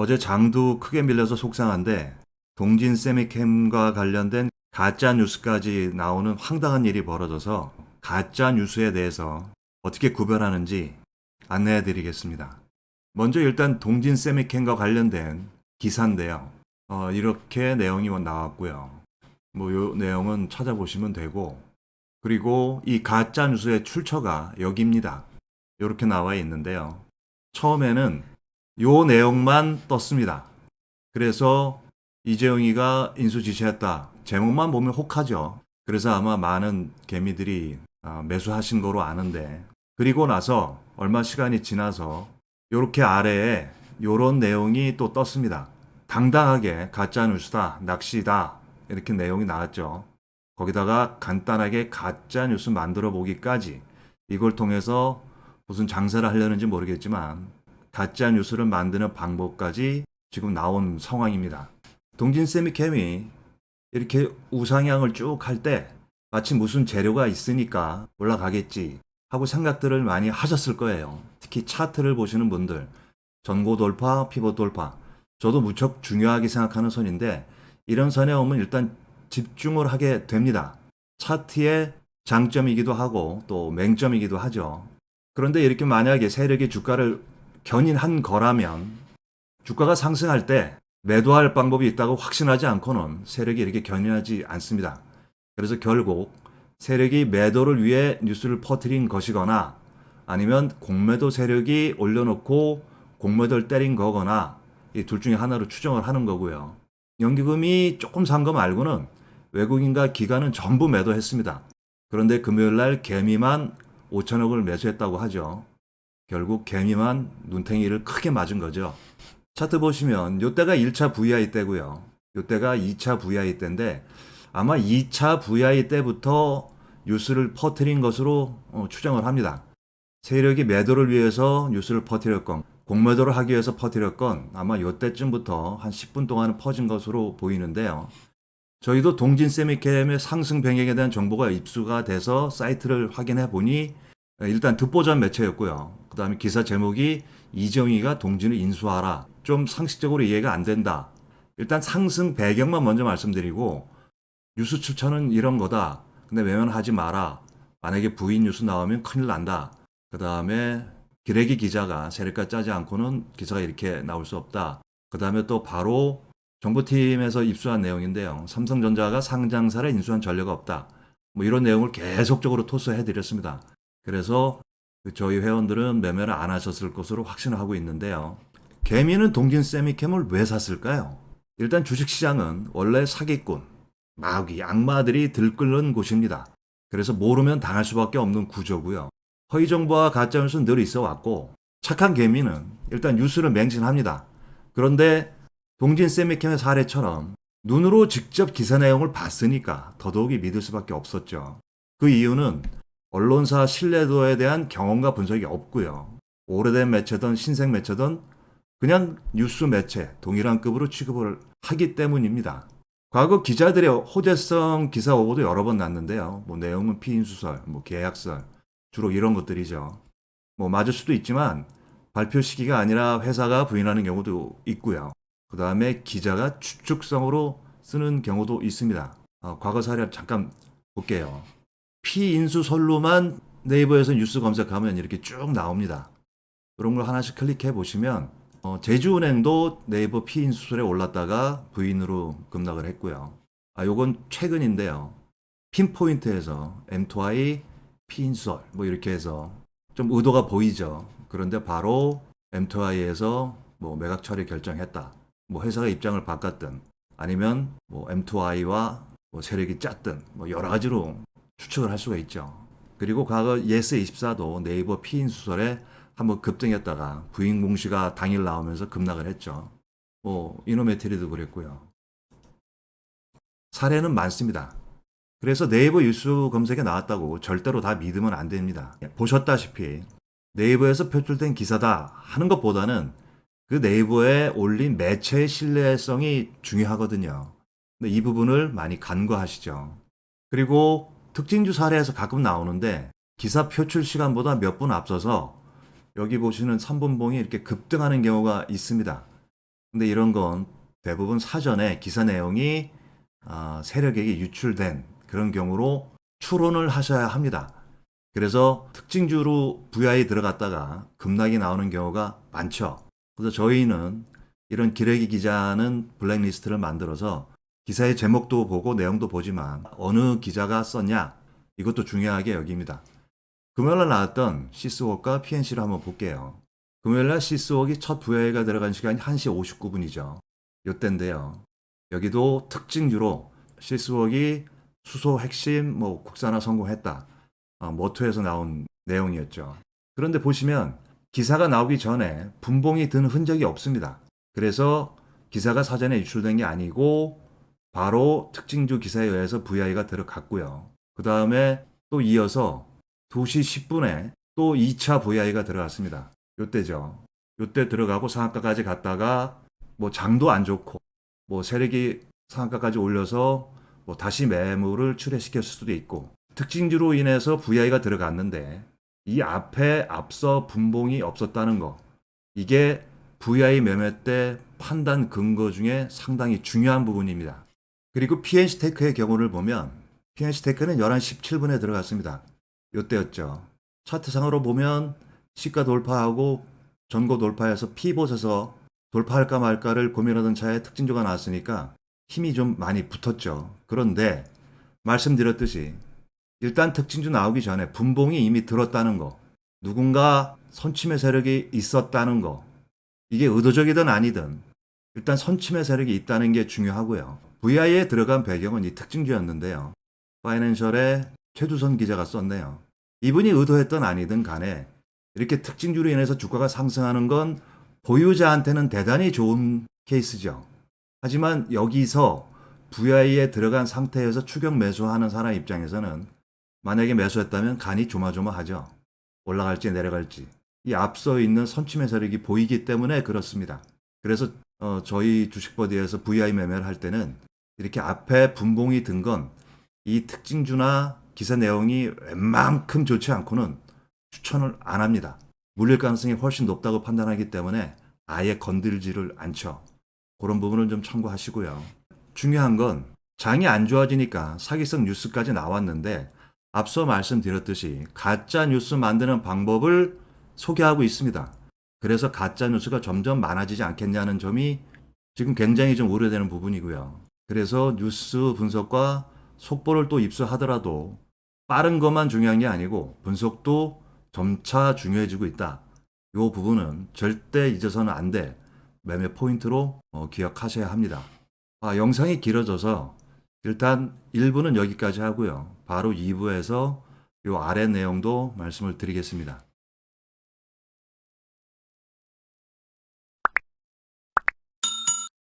어제 장도 크게 밀려서 속상한데 동진 세미캠과 관련된 가짜 뉴스까지 나오는 황당한 일이 벌어져서 가짜 뉴스에 대해서 어떻게 구별하는지 안내해 드리겠습니다. 먼저 일단 동진 세미캠과 관련된 기사인데요. 이렇게 내용이 나왔고요. 요 내용은 찾아보시면 되고, 그리고 이 가짜 뉴스의 출처가 여기입니다. 이렇게 나와 있는데요. 처음에는 요 내용만 떴습니다. 그래서 이재용이가 인수 지시했다. 제목만 보면 혹하죠. 그래서 아마 많은 개미들이 매수하신 거로 아는데, 그리고 나서 얼마 시간이 지나서 이렇게 아래에 요런 내용이 또 떴습니다. 당당하게 가짜 뉴스다, 낚시다 이렇게 내용이 나왔죠. 거기다가 간단하게 가짜 뉴스 만들어 보기까지, 이걸 통해서 무슨 장사를 하려는지 모르겠지만 가짜 뉴스를 만드는 방법까지 지금 나온 상황입니다. 동진 세미캠이 이렇게 우상향을 쭉 할 때 마치 무슨 재료가 있으니까 올라가겠지 하고 생각들을 많이 하셨을 거예요. 특히 차트를 보시는 분들, 전고 돌파, 피벗 돌파. 저도 무척 중요하게 생각하는 선인데 이런 선에 오면 일단 집중을 하게 됩니다. 차트의 장점이기도 하고 또 맹점이기도 하죠. 그런데 이렇게 만약에 세력이 주가를 견인한 거라면 주가가 상승할 때 매도할 방법이 있다고 확신하지 않고는 세력이 이렇게 견인하지 않습니다. 그래서 결국 세력이 매도를 위해 뉴스를 퍼뜨린 것이거나 아니면 공매도 세력이 올려놓고 공매도를 때린 거거나 이 둘 중에 하나로 추정을 하는 거고요. 연기금이 조금 산 거 말고는 외국인과 기관은 전부 매도했습니다. 그런데 금요일 날 개미만 5천억을 매수했다고 하죠. 결국 개미만 눈탱이를 크게 맞은 거죠. 차트 보시면 요때가 1차 VI 때고요. 요때가 2차 VI 때인데 아마 2차 VI 때부터 뉴스를 퍼뜨린 것으로 추정을 합니다. 세력이 매도를 위해서 뉴스를 퍼뜨렸건 공매도를 하기 위해서 퍼뜨렸건 아마 요때쯤부터 한 10분 동안은 퍼진 것으로 보이는데요. 저희도 동진 세미캠의 상승 변경에 대한 정보가 입수가 돼서 사이트를 확인해 보니 일단 듣보잡 매체였고요. 그 다음에 기사 제목이 이정희가 동진을 인수하라. 좀 상식적으로 이해가 안 된다. 일단 상승 배경만 먼저 말씀드리고 뉴스 출처는 이런 거다. 근데 외면하지 마라. 만약에 부인 뉴스 나오면 큰일 난다. 그 다음에 기레기 기자가 세력과 짜지 않고는 기사가 이렇게 나올 수 없다. 그 다음에 또 바로 정보팀에서 입수한 내용인데요. 삼성전자가 상장사를 인수한 전례가 없다. 뭐 이런 내용을 계속적으로 토스해 드렸습니다. 그래서 저희 회원들은 매매를 안 하셨을 것으로 확신을 하고 있는데요. 개미는 동진 세미캠을 왜 샀을까요? 일단 주식시장은 원래 사기꾼, 마귀, 악마들이 들끓는 곳입니다. 그래서 모르면 당할 수밖에 없는 구조고요. 허위 정보와 가짜 뉴스는 늘 있어 왔고 착한 개미는 일단 뉴스를 맹신합니다. 그런데 동진 세미캠의 사례처럼 눈으로 직접 기사 내용을 봤으니까 더더욱이 믿을 수밖에 없었죠. 그 이유는 언론사 신뢰도에 대한 경험과 분석이 없고요. 오래된 매체든 신생 매체든 그냥 뉴스 매체 동일한 급으로 취급을 하기 때문입니다. 과거 기자들의 호재성 기사 오보도 여러 번 났는데요. 뭐 내용은 피인수설, 뭐 계약설, 주로 이런 것들이죠. 뭐 맞을 수도 있지만 발표 시기가 아니라 회사가 부인하는 경우도 있고요. 그 다음에 기자가 추측성으로 쓰는 경우도 있습니다. 과거 사례 잠깐 볼게요. 피인수설로만 네이버에서 뉴스 검색하면 이렇게 쭉 나옵니다. 그런 걸 하나씩 클릭해 보시면 제주은행도 네이버 피인수설에 올랐다가 부인으로 급락을 했고요. 요건 최근인데요. 핀포인트에서 M2I 피인수설 뭐 이렇게 해서 좀 의도가 보이죠. 그런데 바로 M2I에서 뭐 매각 처리 결정했다. 뭐 회사가 입장을 바꿨든 아니면 뭐 M2I와 뭐 세력이 짰든 뭐 여러 가지로 추측을 할 수가 있죠. 그리고 과거 예스24도 네이버 피인수설에 한번 급등했다가 부인 공시가 당일 나오면서 급락을 했죠. 뭐 이노메트리도 그랬고요. 사례는 많습니다. 그래서 네이버 뉴스 검색에 나왔다고 절대로 다 믿으면 안 됩니다. 보셨다시피 네이버에서 표출된 기사다 하는 것보다는 그 네이버에 올린 매체의 신뢰성이 중요하거든요. 근데 이 부분을 많이 간과하시죠. 그리고 특징주 사례에서 가끔 나오는데 기사 표출 시간보다 몇 분 앞서서 여기 보시는 3분봉이 이렇게 급등하는 경우가 있습니다. 근데 이런 건 대부분 사전에 기사 내용이 세력에게 유출된 그런 경우로 추론을 하셔야 합니다. 그래서 특징주로 VI 들어갔다가 급락이 나오는 경우가 많죠. 그래서 저희는 이런 기레기 기자는 블랙리스트를 만들어서 기사의 제목도 보고 내용도 보지만 어느 기자가 썼냐 이것도 중요하게 여깁니다. 금요일날 나왔던 시스웍과 PNC를 한번 볼게요. 금요일날 시스웍이 첫 VI가 들어간 시간이 1시 59분이죠. 요때인데요. 여기도 특징주로 시스웍이 수소 핵심 국산화 성공했다. 모토에서 나온 내용이었죠. 그런데 보시면 기사가 나오기 전에 분봉이 든 흔적이 없습니다. 그래서 기사가 사전에 유출된 게 아니고 바로 특징주 기사에 의해서 VI가 들어갔고요. 그 다음에 또 이어서 2시 10분에 또 2차 VI가 들어갔습니다. 요때죠. 요때 들어가고 상한가까지 갔다가 장도 안 좋고 세력이 상한가까지 올려서 다시 매물을 출회시켰을 수도 있고 특징주로 인해서 VI가 들어갔는데 이 앞에 앞서 분봉이 없었다는 거 이게 VI 매매 때 판단 근거 중에 상당히 중요한 부분입니다. 그리고 PNC테크의 경우를 보면 PNC테크는 11시 17분에 들어갔습니다. 요때였죠. 차트상으로 보면 시가 돌파하고 전고 돌파해서 피봇에서 돌파할까 말까를 고민하던 차에 특징주가 나왔으니까 힘이 좀 많이 붙었죠. 그런데 말씀드렸듯이 일단 특징주 나오기 전에 분봉이 이미 들었다는 거, 누군가 선침의 세력이 있었다는 거, 이게 의도적이든 아니든 일단 선침의 세력이 있다는 게 중요하고요. VI에 들어간 배경은 이 특징주였는데요. 파이낸셜의 최두선 기자가 썼네요. 이분이 의도했든 아니든 간에 이렇게 특징주로 인해서 주가가 상승하는 건 보유자한테는 대단히 좋은 케이스죠. 하지만 여기서 VI에 들어간 상태에서 추격 매수하는 사람 입장에서는 만약에 매수했다면 간이 조마조마하죠. 올라갈지 내려갈지. 이 앞서 있는 선침의 세력이 보이기 때문에 그렇습니다. 그래서 저희 주식버디에서 VI 매매를 할 때는 이렇게 앞에 분봉이 든 건 이 특징주나 기사 내용이 웬만큼 좋지 않고는 추천을 안 합니다. 물릴 가능성이 훨씬 높다고 판단하기 때문에 아예 건들지를 않죠. 그런 부분은 좀 참고하시고요. 중요한 건 장이 안 좋아지니까 사기성 뉴스까지 나왔는데 앞서 말씀드렸듯이 가짜 뉴스 만드는 방법을 소개하고 있습니다. 그래서 가짜 뉴스가 점점 많아지지 않겠냐는 점이 지금 굉장히 좀 우려되는 부분이고요. 그래서 뉴스 분석과 속보를 또 입수하더라도 빠른 것만 중요한 게 아니고 분석도 점차 중요해지고 있다. 이 부분은 절대 잊어서는 안 돼. 매매 포인트로 기억하셔야 합니다. 영상이 길어져서 일단 1부는 여기까지 하고요. 바로 2부에서 이 아래 내용도 말씀을 드리겠습니다.